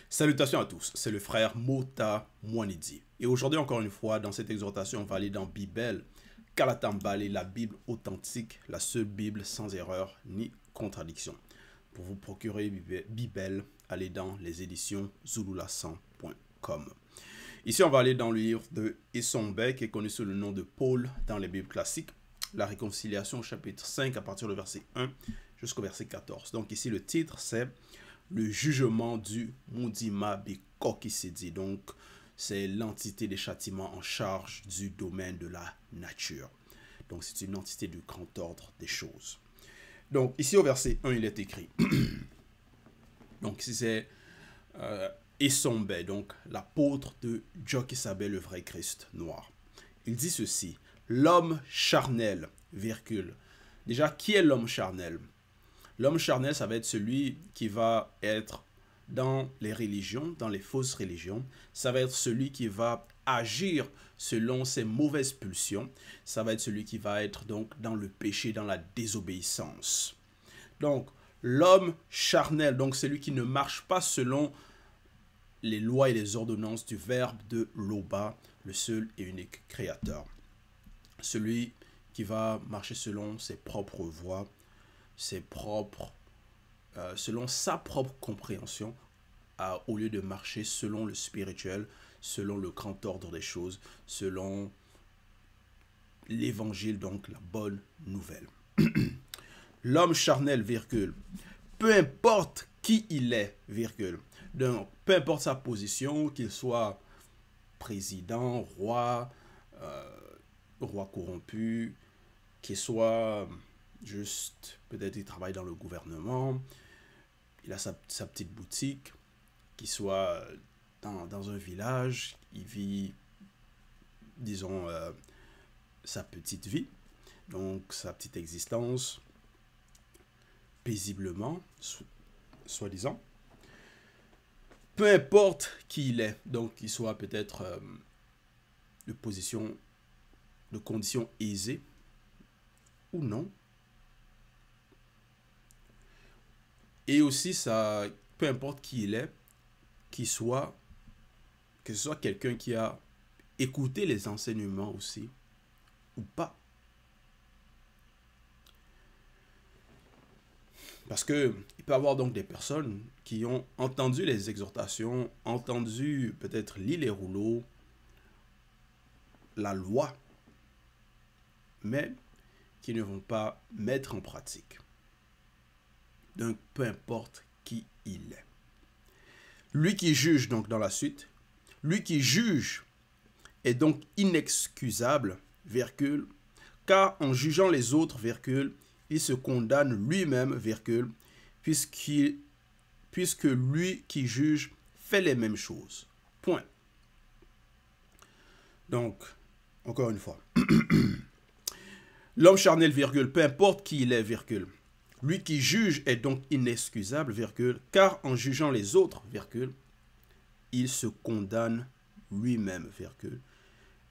Salutations à tous, c'est le frère Mota Mwanidi. Et aujourd'hui, encore une fois, dans cette exhortation, on va aller dans Bible, Kalatambale, la Bible authentique, la seule Bible sans erreur ni contradiction. Pour vous procurer Bible, allez dans les éditions zululasan.com. Ici, on va aller dans le livre de Essombe, qui est connu sous le nom de Paul dans les Bibles classiques, la réconciliation, chapitre 5, à partir du verset 1 jusqu'au verset 14. Donc ici, le titre, c'est le jugement du Mundima Bekokisedi. Donc, c'est l'entité des châtiments en charge du domaine de la nature. Donc, c'est une entité du grand ordre des choses. Donc, ici au verset 1, il est écrit. Donc, ici c'est Essombe, donc l'apôtre de Djokisabé, le vrai Christ noir. Il dit ceci: l'homme charnel, virgule. Déjà, qui est l'homme charnel? L'homme charnel, ça va être celui qui va être dans les religions, dans les fausses religions. Ça va être celui qui va agir selon ses mauvaises pulsions. Ça va être celui qui va être donc dans le péché, dans la désobéissance. Donc, l'homme charnel, donc celui qui ne marche pas selon les lois et les ordonnances du Verbe de Loba, le seul et unique Créateur. Celui qui va marcher selon ses propres voies, selon sa propre compréhension, au lieu de marcher selon le spirituel, selon le grand ordre des choses, selon l'évangile, donc la bonne nouvelle. L'homme charnel, virgule, peu importe qui il est, virgule, donc peu importe sa position, qu'il soit président, roi, roi corrompu, qu'il soit juste, peut-être il travaille dans le gouvernement, il a sa petite boutique, qu'il soit dans un village, il vit, disons, sa petite vie, donc sa petite existence, paisiblement, soi-disant. Peu importe qui il est, donc qu'il soit peut-être de position, de conditions aisées ou non. Et aussi, ça, peu importe qui il est, que ce soit quelqu'un qui a écouté les enseignements aussi, ou pas. Parce que il peut y avoir donc des personnes qui ont entendu les exhortations, entendu peut-être lire les rouleaux, la loi, mais qui ne vont pas mettre en pratique. Donc, peu importe qui il est. Lui qui juge, donc dans la suite, lui qui juge est donc inexcusable, virgule, car en jugeant les autres, virgule, il se condamne lui-même, virgule, puisque lui qui juge fait les mêmes choses. Point. Donc, encore une fois. L'homme charnel, virgule, peu importe qui il est, virgule. Lui qui juge est donc inexcusable, virgule, car en jugeant les autres, virgule, il se condamne lui-même, virgule,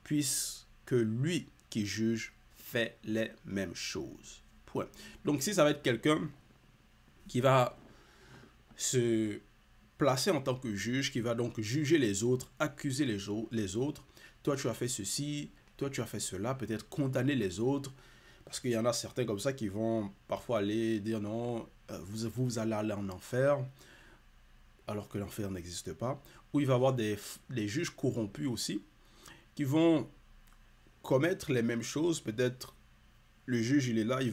puisque lui qui juge fait les mêmes choses. Point. Donc ici, ça va être quelqu'un qui va se placer en tant que juge, qui va donc juger les autres, accuser les autres. Toi, tu as fait ceci, toi, tu as fait cela, peut-être condamner les autres. Parce qu'il y en a certains comme ça qui vont parfois aller dire non, vous allez aller en enfer, alors que l'enfer n'existe pas. Ou il va y avoir des juges corrompus aussi, qui vont commettre les mêmes choses. Peut-être le juge, il est là, il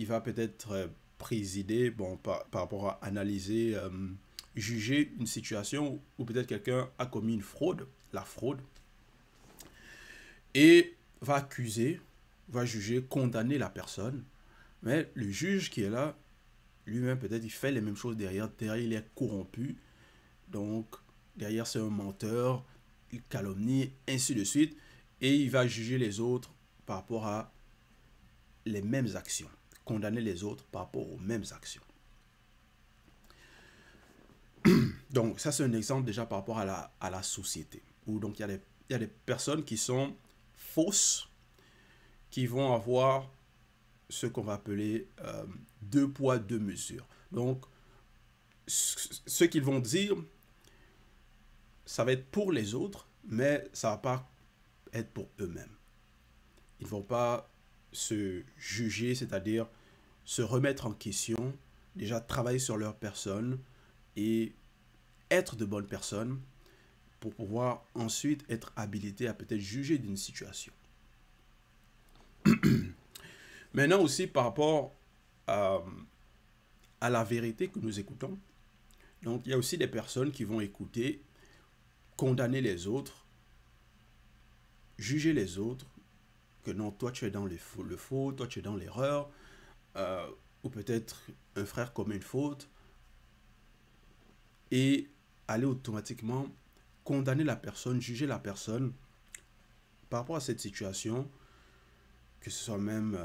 va peut-être présider, bon, par rapport à analyser, juger une situation où peut-être quelqu'un a commis une fraude, la fraude, et va accuser, va juger, condamner la personne. Mais le juge qui est là, lui-même, peut-être, il fait les mêmes choses derrière. Derrière, il est corrompu. Donc, derrière, c'est un menteur. Il calomnie, ainsi de suite. Et il va juger les autres par rapport à les mêmes actions. Condamner les autres par rapport aux mêmes actions. Donc, ça, c'est un exemple déjà par rapport à la société. Où donc, il y a des personnes qui sont fausses, qui vont avoir ce qu'on va appeler deux poids, deux mesures. Donc, ce qu'ils vont dire, ça va être pour les autres, mais ça ne va pas être pour eux-mêmes. Ils ne vont pas se juger, c'est-à-dire se remettre en question, déjà travailler sur leur personne et être de bonnes personnes pour pouvoir ensuite être habilité à peut-être juger d'une situation. Maintenant aussi par rapport à la vérité que nous écoutons, donc il y a aussi des personnes qui vont écouter, condamner les autres, juger les autres, que non, toi tu es dans le faux, toi tu es dans l'erreur, ou peut-être un frère commet une faute, et aller automatiquement condamner la personne, juger la personne par rapport à cette situation, que ce soit même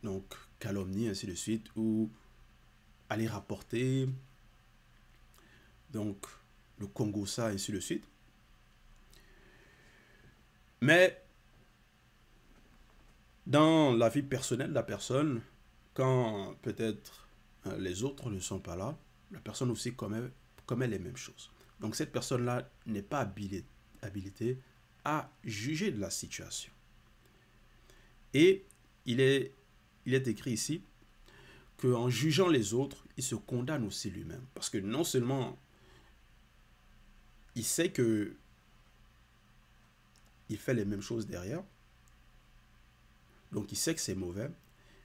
donc calomnie, ainsi de suite, ou aller rapporter donc le Congo ça, ainsi de suite. Mais dans la vie personnelle de la personne, quand peut-être les autres ne sont pas là, la personne aussi commet les mêmes choses. Donc cette personne-là n'est pas habilitée à juger de la situation. Et il est écrit ici qu'en jugeant les autres, il se condamne aussi lui-même. Parce que non seulement il sait que il fait les mêmes choses derrière, donc il sait que c'est mauvais,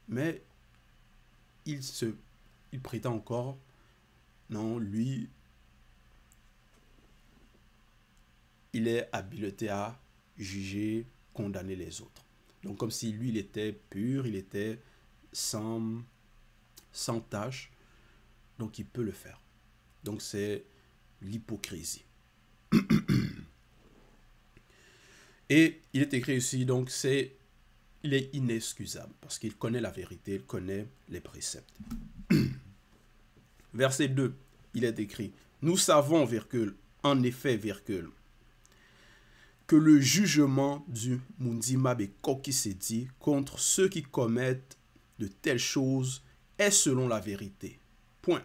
mais il prétend encore, non, lui, il est habilité à juger, condamner les autres. Donc comme si lui, il était pur, il était sans tâche, donc il peut le faire. Donc c'est l'hypocrisie. Et il est écrit ici, donc il est inexcusable, parce qu'il connaît la vérité, il connaît les préceptes. Verset 2, il est écrit, nous savons, virgule, en effet, virgule, que le jugement du Mundima Bekokisedi contre ceux qui commettent de telles choses est selon la vérité. Point.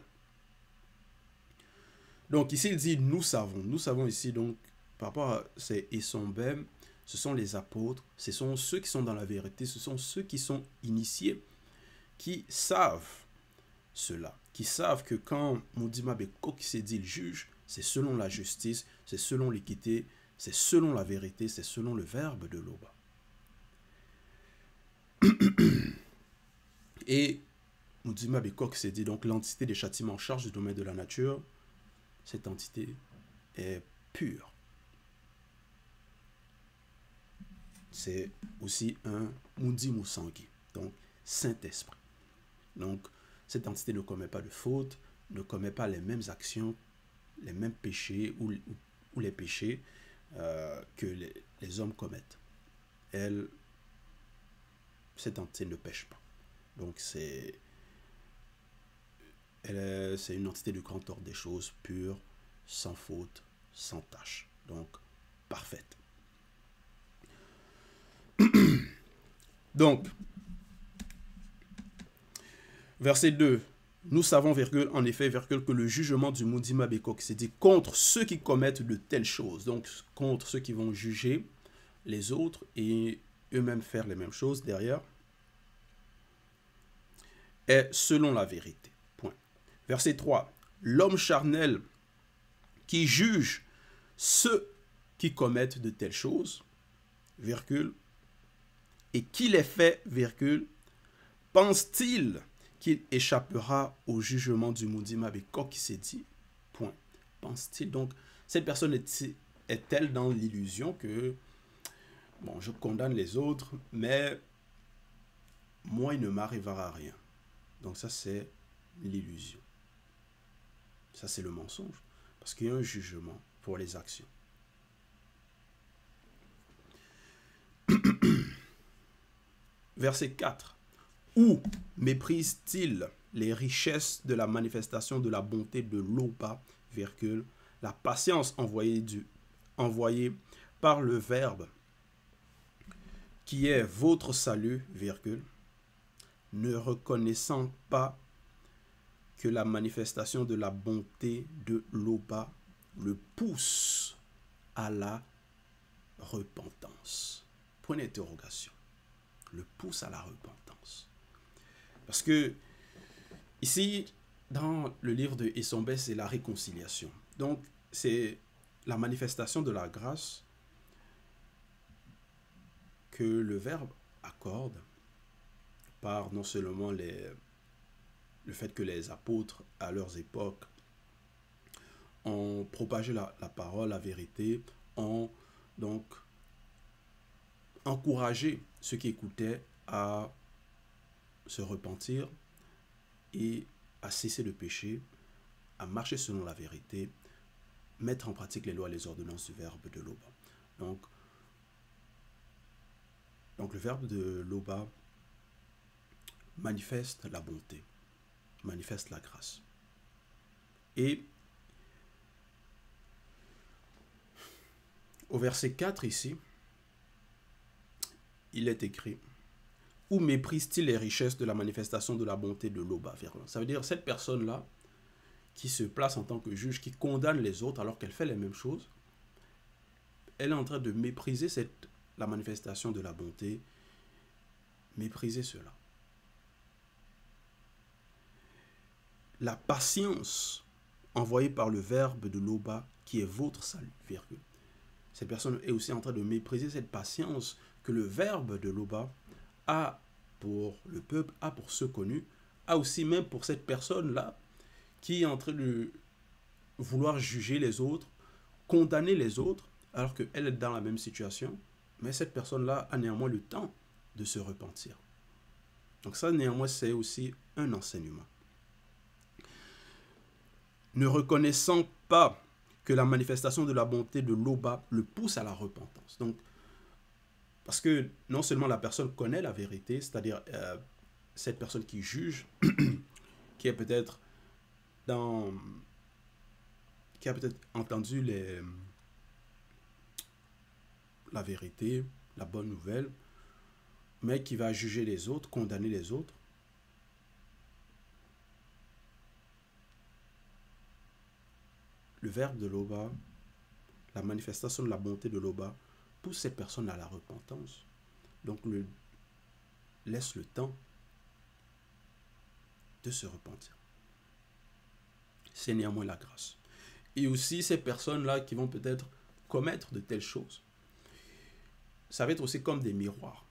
Donc ici il dit nous savons ici donc par rapport à ces Essombem, ce sont les apôtres, ce sont ceux qui sont dans la vérité, ce sont ceux qui sont initiés, qui savent cela, qui savent que quand Mundima Bekokisedi le juge, c'est selon la justice, c'est selon l'équité, c'est selon la vérité, c'est selon le verbe de Loba. Et Mundima Bekokisedi, donc l'entité des châtiments en charge du domaine de la nature, cette entité est pure. C'est aussi un Mundi Musangi, donc Saint-Esprit. Donc cette entité ne commet pas de faute, ne commet pas les mêmes actions, les mêmes péchés ou les péchés que les hommes commettent. Cette entité ne pêche pas. Donc c'est une entité du grand ordre des choses, pure, sans faute, sans tâche. Donc parfaite. Donc, verset 2. Nous savons, virgule, en effet, virgule, que le jugement du Mundima Bekokisedi contre ceux qui commettent de telles choses, donc contre ceux qui vont juger les autres et eux-mêmes faire les mêmes choses derrière, est selon la vérité. Point. Verset 3. L'homme charnel qui juge ceux qui commettent de telles choses, virgule, et qui les fait, virgule, pense-t-il qu'il échappera au jugement du Mundima Bekokisedi? Point. Pense-t-il? Donc, cette personne est-elle dans l'illusion que, bon, je condamne les autres, mais moi, il ne m'arrivera rien. Donc ça, c'est l'illusion. Ça, c'est le mensonge. Parce qu'il y a un jugement pour les actions. Verset 4. Où méprise-t-il les richesses de la manifestation de la bonté de l'Opa, virgule, la patience envoyée par le Verbe, qui est votre salut, virgule, ne reconnaissant pas que la manifestation de la bonté de Loba le pousse à la repentance. Point d'interrogation. Le pousse à la repentance. Parce que ici, dans le livre de Essombé, c'est la réconciliation. Donc, c'est la manifestation de la grâce que le Verbe accorde par non seulement le fait que les apôtres, à leurs époques, ont propagé la parole, la vérité, ont donc encouragé ceux qui écoutaient à se repentir et à cesser le péché, à marcher selon la vérité, mettre en pratique les lois et les ordonnances du Verbe de Loba. Donc le Verbe de Loba manifeste la bonté, manifeste la grâce. Et au verset 4 ici, il est écrit: où méprise-t-il les richesses de la manifestation de la bonté de Loba? Ça veut dire cette personne-là qui se place en tant que juge, qui condamne les autres alors qu'elle fait les mêmes choses, elle est en train de mépriser la manifestation de la bonté, mépriser cela. La patience envoyée par le Verbe de Loba qui est votre salut, virgule. Cette personne est aussi en train de mépriser cette patience que le Verbe de Loba a pour le peuple, a pour ceux connus, a aussi même pour cette personne-là qui est en train de vouloir juger les autres, condamner les autres, alors qu'elle est dans la même situation. Mais cette personne-là a néanmoins le temps de se repentir. Donc ça, néanmoins, c'est aussi un enseignement. Ne reconnaissant pas que la manifestation de la bonté de Loba le pousse à la repentance. Donc, parce que non seulement la personne connaît la vérité, c'est-à-dire cette personne qui juge, qui est peut-être qui a peut-être entendu la vérité, la bonne nouvelle, mais qui va juger les autres, condamner les autres. Le Verbe de Loba, la manifestation de la bonté de Loba, pousse cette personne à la repentance. Donc, laisse le temps de se repentir. C'est néanmoins la grâce. Et aussi, ces personnes-là qui vont peut-être commettre de telles choses, ça va être aussi comme des miroirs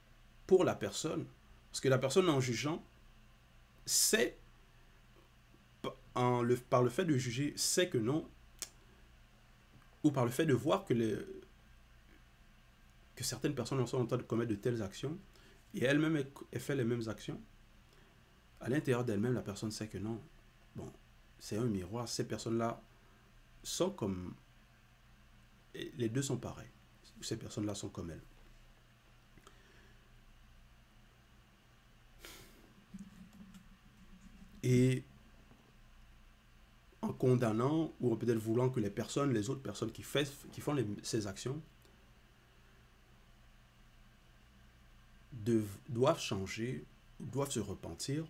pour la personne. Parce que la personne, en jugeant, sait, par le fait de juger, sait que non, ou par le fait de voir que certaines personnes sont en train de commettre de telles actions, et elle-même fait les mêmes actions, à l'intérieur d'elle-même, la personne sait que non, bon, c'est un miroir, ces personnes-là sont comme, les deux sont pareils, ces personnes-là sont comme elles. Et en condamnant, ou peut-être voulant que les autres personnes qui font ces actions, doivent changer, doivent se repentir,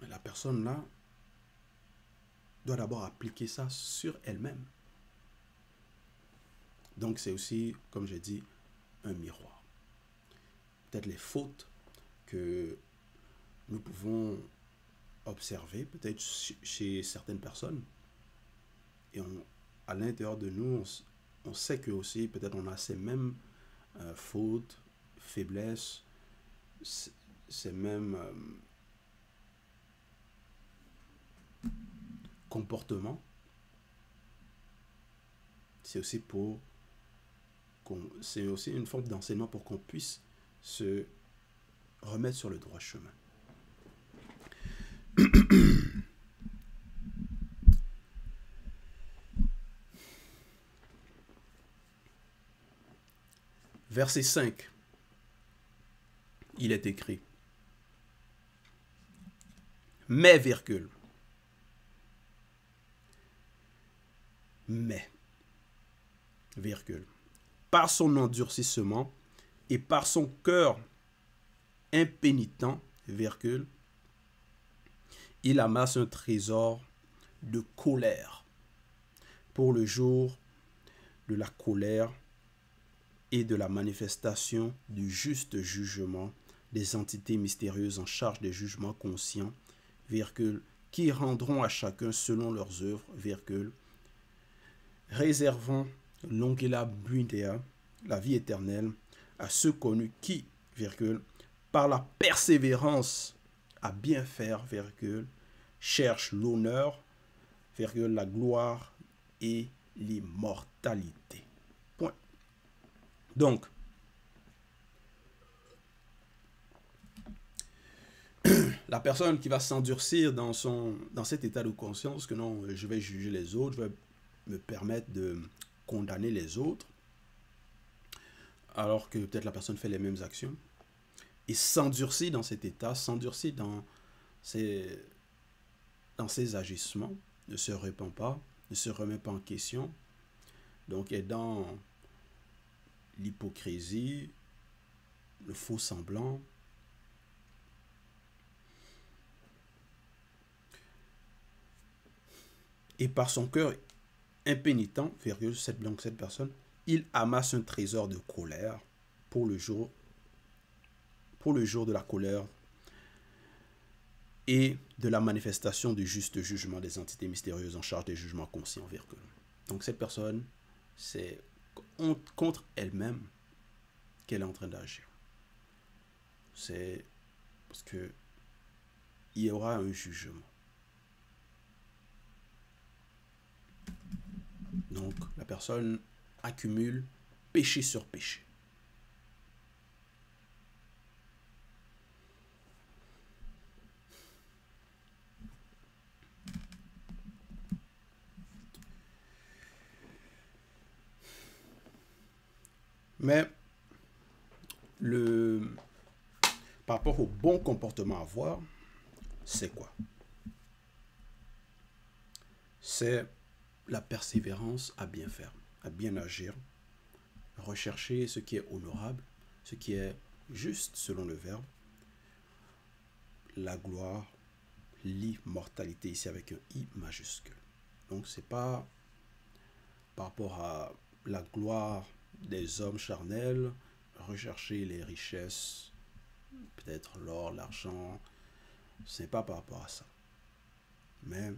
mais la personne là doit d'abord appliquer ça sur elle-même. Donc c'est aussi, comme j'ai dit, un miroir. Peut-être les fautes que nous pouvons observer, peut-être chez certaines personnes, et à l'intérieur de nous, on sait que aussi peut-être on a ces mêmes fautes, faiblesses, ces mêmes comportements. C'est aussi c'est aussi une forme d'enseignement pour qu'on puisse se remettre sur le droit chemin. Verset 5, il est écrit: mais, virgule, mais, virgule, par son endurcissement et par son cœur impénitent, virgule, Il amasse un trésor de colère pour le jour de la colère et de la manifestation du juste jugement des entités mystérieuses en charge des jugements conscients, virgule, qui rendront à chacun selon leurs œuvres, virgule, réservant l'ongela buindea, la vie éternelle, à ceux connus qui, virgule, par la persévérance à bien faire, virgule, cherchent l'honneur, virgule, la gloire et l'immortalité. Point. Donc, la personne qui va s'endurcir dans cet état de conscience que non, je vais juger les autres, je vais me permettre de condamner les autres, alors que peut-être la personne fait les mêmes actions, et s'endurcit dans cet état, s'endurcit dans ses agissements, ne se répand pas, ne se remet pas en question, donc est dans l'hypocrisie, le faux semblant, et par son cœur impénitent, virgule, cette personne, il amasse un trésor de colère pour le jour de la colère et de la manifestation du juste jugement des entités mystérieuses en charge des jugements conscients, virgule. Donc cette personne, c'est contre elle-même qu'elle est en train d'agir. C'est parce que il y aura un jugement. Donc la personne accumule péché sur péché. Mais par rapport au bon comportement à avoir, c'est quoi? C'est la persévérance à bien faire, à bien agir, rechercher ce qui est honorable, ce qui est juste selon le verbe, la gloire, l'immortalité, ici avec un I majuscule. Donc c'est pas par rapport à la gloire des hommes charnels, rechercher les richesses, peut-être l'or, l'argent, c'est pas par rapport à ça. Mais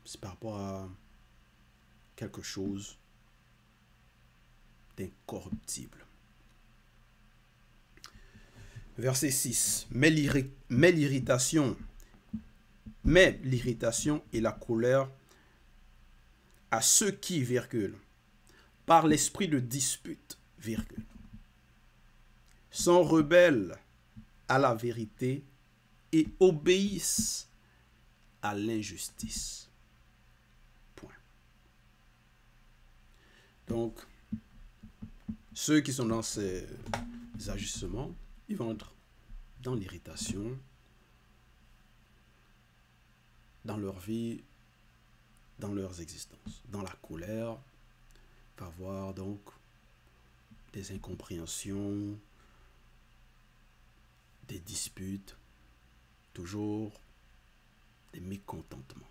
c'est par rapport à quelque chose d'incorruptible. Verset 6. Mais l'irritation et la colère à ceux qui, virgule, par l'esprit de dispute, virgule, sont rebelles à la vérité et obéissent à l'injustice. Point. Donc, ceux qui sont dans ces ajustements, ils vont être dans l'irritation, dans leur vie, dans leurs existences, dans la colère, va avoir donc des incompréhensions, des disputes, toujours des mécontentements.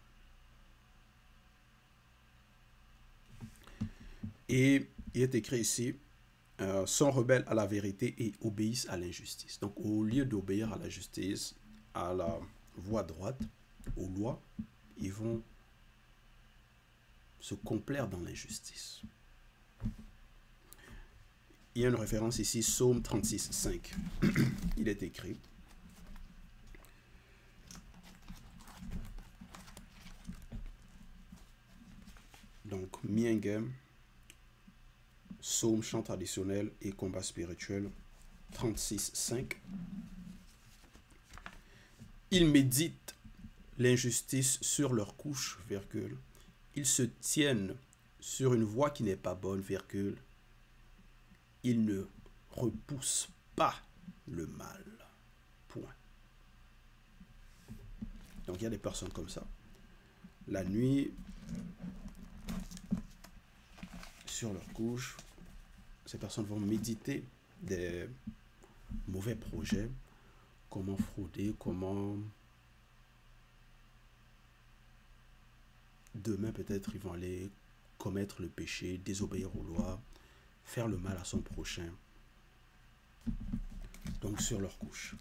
Et il est écrit ici, sont rebelles à la vérité et obéissent à l'injustice. Donc au lieu d'obéir à la justice, à la voie droite, aux lois, ils vont se complaire dans l'injustice. Il y a une référence ici, Psaume 36, 5. Il est écrit. Donc, Miengem, Psaume, chant traditionnel et combat spirituel, 36, 5. Ils méditent l'injustice sur leur couche, virgule. Ils se tiennent sur une voie qui n'est pas bonne, virgule. Ils ne repoussent pas le mal. Point. Donc il y a des personnes comme ça. La nuit, sur leur couche, ces personnes vont méditer des mauvais projets, comment frauder, comment demain peut-être ils vont aller commettre le péché, désobéir aux lois, faire le mal à son prochain. Donc sur leur couche.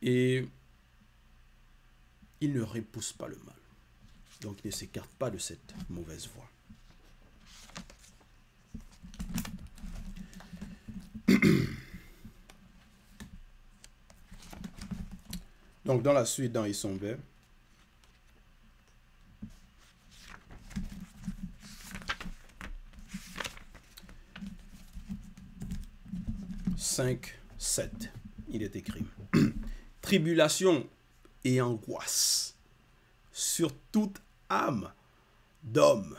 Et ils ne repoussent pas le mal. Donc ils ne s'écartent pas de cette mauvaise voie. Donc dans la suite, dans Isombe, « 5, 7, il est écrit « Tribulation et angoisse sur toute âme d'homme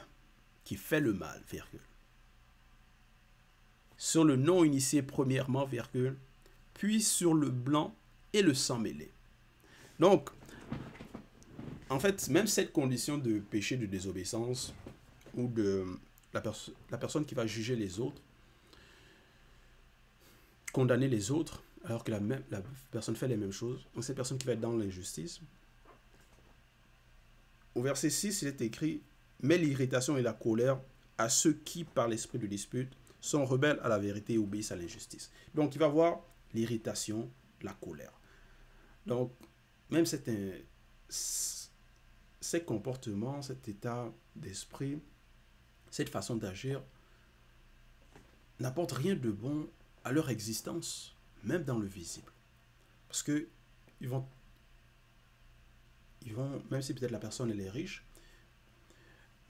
qui fait le mal, virgule. Sur le non-initié premièrement, virgule, puis sur le blanc et le sang mêlé. » Donc, en fait, même cette condition de péché de désobéissance ou de la personne qui va juger les autres, condamner les autres, alors que la personne fait les mêmes choses, donc cette personne qui va être dans l'injustice. Au verset 6, il est écrit « Mais l'irritation et la colère à ceux qui, par l'esprit de dispute, sont rebelles à la vérité et obéissent à l'injustice. » Donc, il va voir l'irritation, la colère. Donc, même ces comportements, cet état d'esprit, cette façon d'agir, n'apportent rien de bon à leur existence, même dans le visible. Parce que ils vont même si peut-être la personne elle est riche,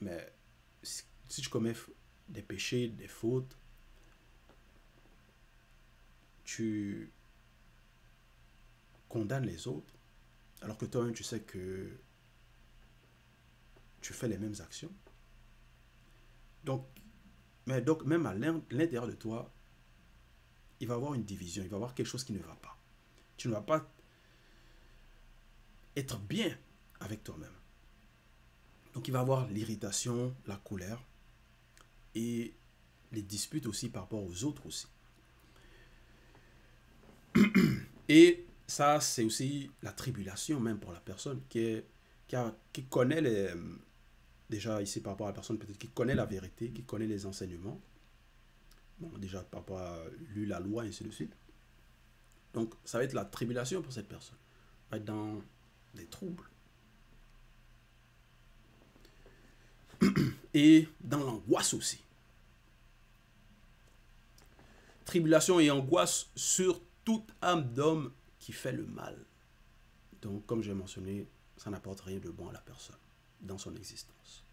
mais si tu commets des péchés, des fautes, tu condamnes les autres, alors que toi-même tu sais que tu fais les mêmes actions. Donc même à l'intérieur de toi, il va y avoir une division, il va y avoir quelque chose qui ne va pas. Tu ne vas pas être bien avec toi-même. Donc il va y avoir l'irritation, la colère et les disputes aussi par rapport aux autres aussi. Et ça, c'est aussi la tribulation même pour la personne qui connaît déjà ici par rapport à la personne peut-être qui connaît la vérité, qui connaît les enseignements. Bon, déjà par rapport à lu la loi et ainsi de suite. Donc ça va être la tribulation pour cette personne. Elle va être dans des troubles. Et dans l'angoisse aussi. Tribulation et angoisse sur toute âme d'homme qui fait le mal. Donc, comme j'ai mentionné, ça n'apporte rien de bon à la personne dans son existence.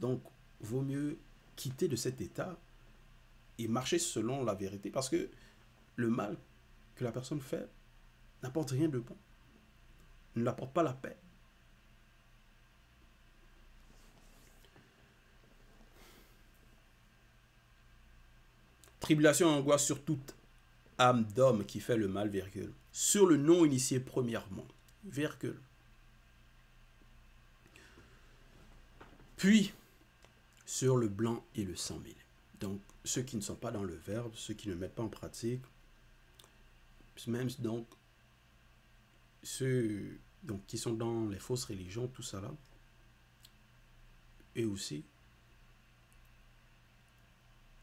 Donc, vaut mieux quitter de cet état et marcher selon la vérité parce que le mal que la personne fait n'apporte rien de bon. Ne n'apporte pas la paix. Tribulation et angoisse sur toute âme d'homme qui fait le mal, virgule. Sur le non-initié premièrement, virgule. Puis, sur le blanc et le sang mêlé. Donc, ceux qui ne sont pas dans le verbe, ceux qui ne mettent pas en pratique, même donc, ceux qui sont dans les fausses religions, tout ça là, et aussi,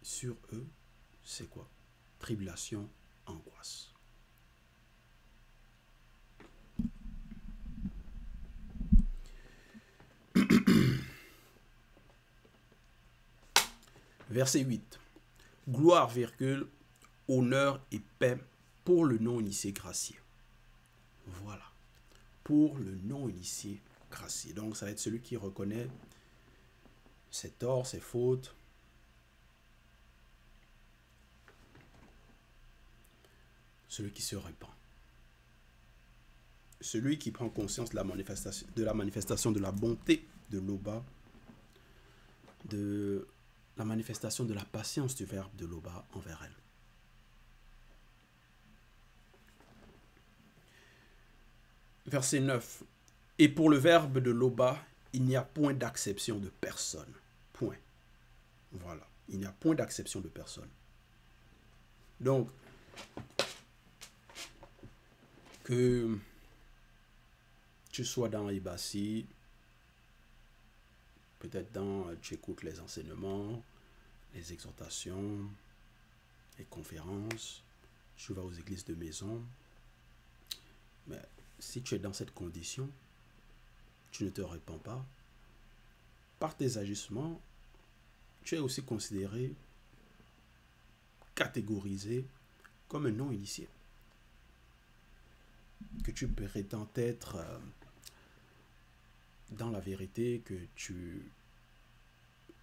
sur eux, c'est quoi? Tribulation, angoisse. Verset 8. Gloire, virgule, honneur et paix pour le non-initié gracié. Voilà. Pour le non-initié gracié. Donc, ça va être celui qui reconnaît ses torts, ses fautes. Celui qui se répand. Celui qui prend conscience de la manifestation de la bonté de Loba, de la manifestation de la patience du Verbe de Loba envers elle. Verset 9. Et pour le Verbe de Loba, il n'y a point d'acception de personne. Point. Voilà. Il n'y a point d'acception de personne. Donc, que tu sois dans Ibassi, peut-être tu écoutes les enseignements, les exhortations, les conférences, tu vas aux églises de maison. Mais si tu es dans cette condition, tu ne te répands pas, par tes agissements, tu es aussi considéré, catégorisé comme un non-initié. Que tu prétends être dans la vérité, que tu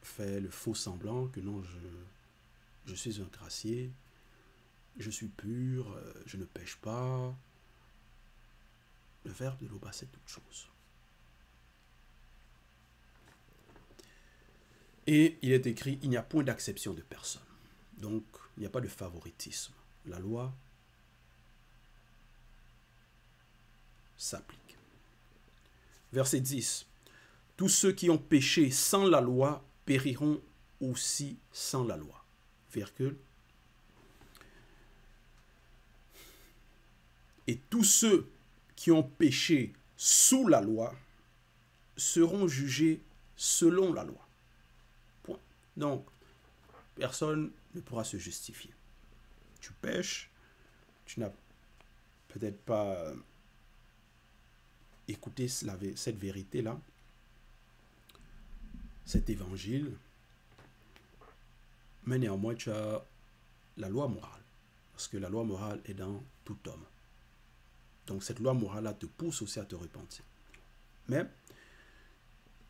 fais le faux semblant, que non, je suis un gracié, je suis pur, je ne pêche pas. Le verbe de l'Oba, c'est toute chose. Et il est écrit, il n'y a point d'acception de personne. Donc, il n'y a pas de favoritisme. La loi s'applique. Verset 10. Tous ceux qui ont péché sans la loi périront aussi sans la loi. Virgule. Et tous ceux qui ont péché sous la loi seront jugés selon la loi. Point. Donc, personne ne pourra se justifier. Tu pêches, tu n'as peut-être pas écouté cette vérité-là, cet évangile, mais néanmoins tu as la loi morale, parce que la loi morale est dans tout homme. Donc cette loi morale-là te pousse aussi à te repentir. Mais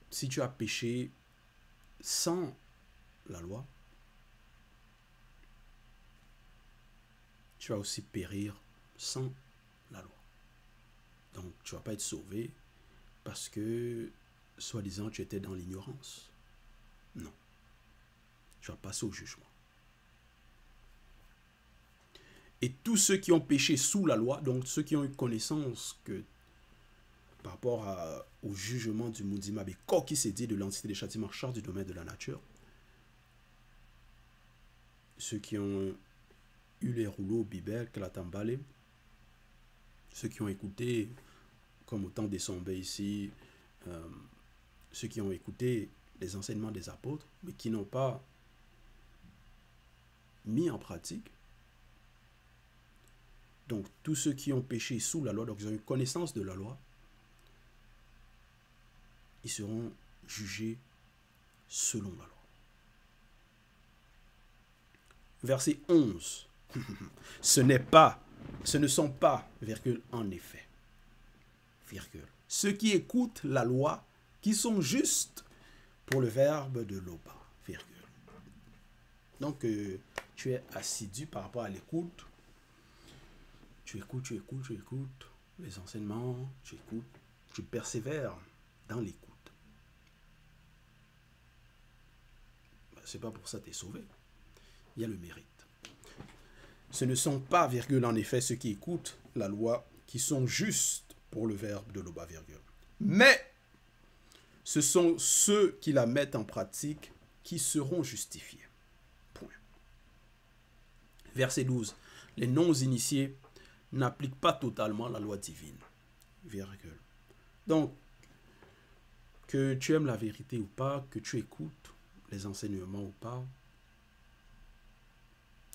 si tu as péché sans la loi, tu vas aussi périr sans la loi. Donc tu ne vas pas être sauvé parce que, soi-disant, tu étais dans l'ignorance. Non. Tu vas passer au jugement. Et tous ceux qui ont péché sous la loi, donc ceux qui ont eu connaissance que par rapport au jugement du Moudimabé, quoi qui s'est dit de l'entité des châtiments charge du domaine de la nature, ceux qui ont eu les rouleaux Bibel, Kalatambale, ceux qui ont écouté, comme au temps des Sombés ici, ceux qui ont écouté les enseignements des apôtres, mais qui n'ont pas mis en pratique. Donc, tous ceux qui ont péché sous la loi, donc ils ont eu connaissance de la loi, ils seront jugés selon la loi. Verset 11. Ce ne sont pas, virgule, en effet, virgule, ceux qui écoutent la loi, qui sont justes pour le verbe de l'Oba, virgule. Donc, tu es assidu par rapport à l'écoute. Tu écoutes les enseignements, tu écoutes, tu persévères dans l'écoute. C'est pas pour ça que tu es sauvé. Il y a le mérite. Ce ne sont pas, virgule, en effet, ceux qui écoutent la loi, qui sont justes pour le verbe de l'Oba, virgule. Mais ce sont ceux qui la mettent en pratique qui seront justifiés. Point. Verset 12. Les non-initiés n'appliquent pas totalement la loi divine. Virgule. Donc, que tu aimes la vérité ou pas, que tu écoutes les enseignements ou pas,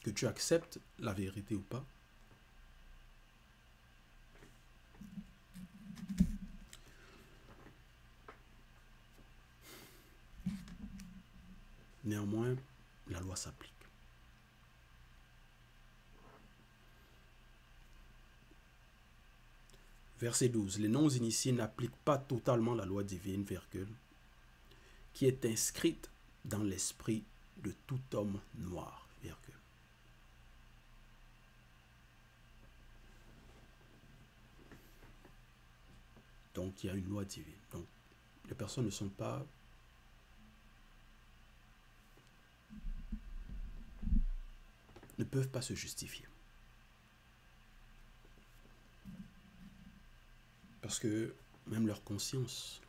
que tu acceptes la vérité ou pas, néanmoins, la loi s'applique. Verset 12. Les non-initiés n'appliquent pas totalement la loi divine, virgule, qui est inscrite dans l'esprit de tout homme noir, virgule. Donc, il y a une loi divine. Donc, les personnes ne peuvent pas se justifier. Parce que même leur conscience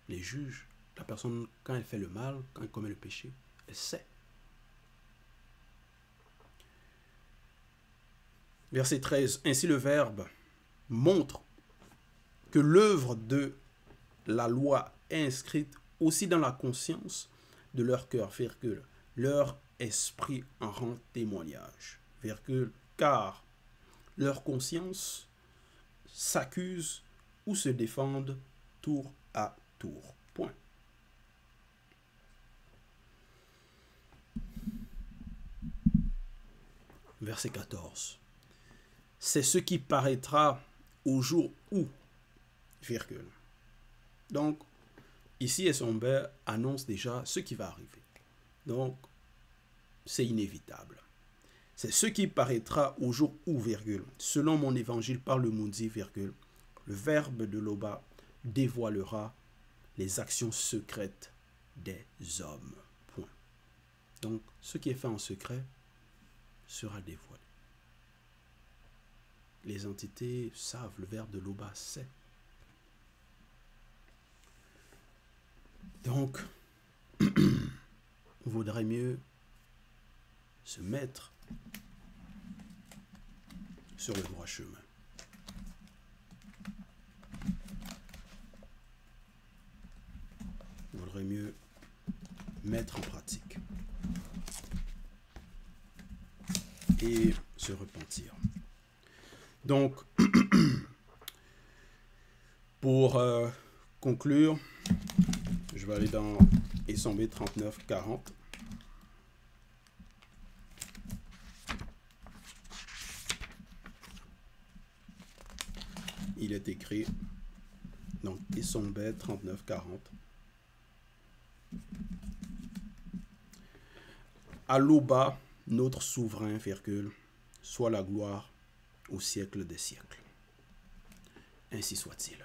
les juge. La personne, quand elle fait le mal, quand elle commet le péché, elle sait. Verset 13. Ainsi le Verbe montre que l'œuvre de la loi est inscrite aussi dans la conscience de leur cœur, virgule, leur esprit en rend témoignage, virgule, car leur conscience s'accuse ou se défendent tour à tour. Point. Verset 14. C'est ce qui paraîtra au jour où, virgule. Donc, ici, Esomber annonce déjà ce qui va arriver. Donc, c'est inévitable. C'est ce qui paraîtra au jour où, virgule, selon mon évangile par le Mundi, virgule, le Verbe de Loba dévoilera les actions secrètes des hommes. Point. Donc, ce qui est fait en secret sera dévoilé. Les entités savent, le Verbe de Loba sait. Donc, il vaudrait mieux se mettre sur le droit chemin. Il vaudrait mieux mettre en pratique et se repentir. Donc, pour conclure, je vais aller dans Esomber 39-40. Il est écrit, donc Esomber 39-40. À l'Oba, notre souverain, virgule, soit la gloire au siècle des siècles. Ainsi soit-il.